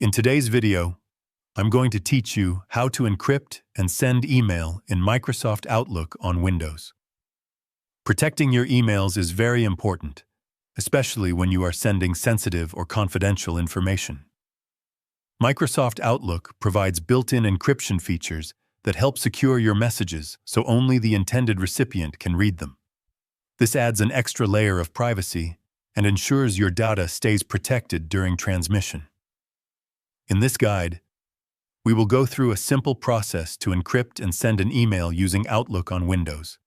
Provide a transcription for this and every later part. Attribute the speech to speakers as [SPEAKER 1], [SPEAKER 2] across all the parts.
[SPEAKER 1] In today's video, I'm going to teach you how to encrypt and send email in Microsoft Outlook on Windows. Protecting your emails is very important, especially when you are sending sensitive or confidential information. Microsoft Outlook provides built-in encryption features that help secure your messages so only the intended recipient can read them. This adds an extra layer of privacy and ensures your data stays protected during transmission. In this guide, we will go through a simple process to encrypt and send an email using Outlook on Windows.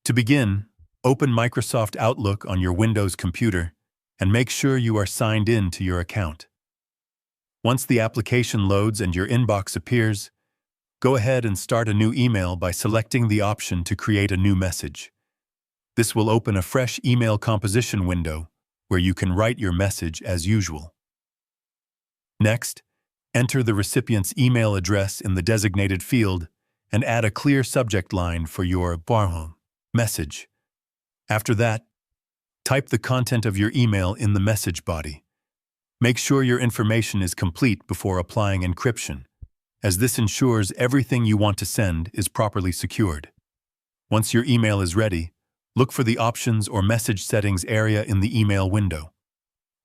[SPEAKER 1] To begin, open Microsoft Outlook on your Windows computer and make sure you are signed in to your account. Once the application loads and your inbox appears, go ahead and start a new email by selecting the option to create a new message. This will open a fresh email composition window where you can write your message as usual. Next, enter the recipient's email address in the designated field and add a clear subject line for your message. After that, type the content of your email in the message body. Make sure your information is complete before applying encryption, as this ensures everything you want to send is properly secured. Once your email is ready, look for the Options or Message Settings area in the email window.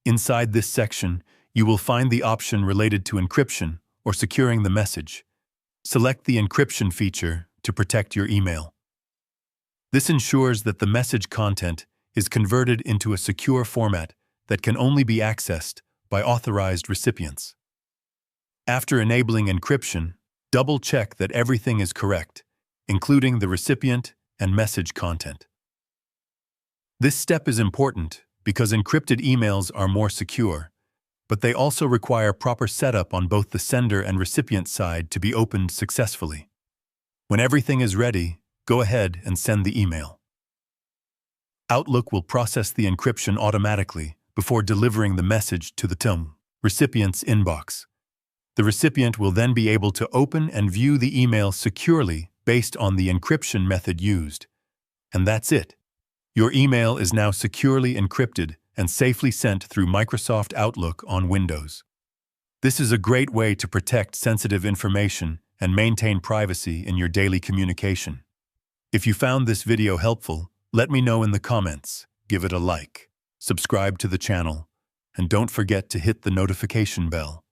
[SPEAKER 1] Inside this section, you will find the option related to encryption or securing the message. Select the encryption feature to protect your email. This ensures that the message content is converted into a secure format that can only be accessed by authorized recipients. After enabling encryption, double-check that everything is correct, including the recipient and message content. This step is important because encrypted emails are more secure, but they also require proper setup on both the sender and recipient side to be opened successfully. When everything is ready, go ahead and send the email. Outlook will process the encryption automatically before delivering the message to the recipient's inbox. The recipient will then be able to open and view the email securely based on the encryption method used. And that's it. Your email is now securely encrypted and safely sent through Microsoft Outlook on Windows. This is a great way to protect sensitive information and maintain privacy in your daily communication. If you found this video helpful, let me know in the comments, give it a like, subscribe to the channel, and don't forget to hit the notification bell.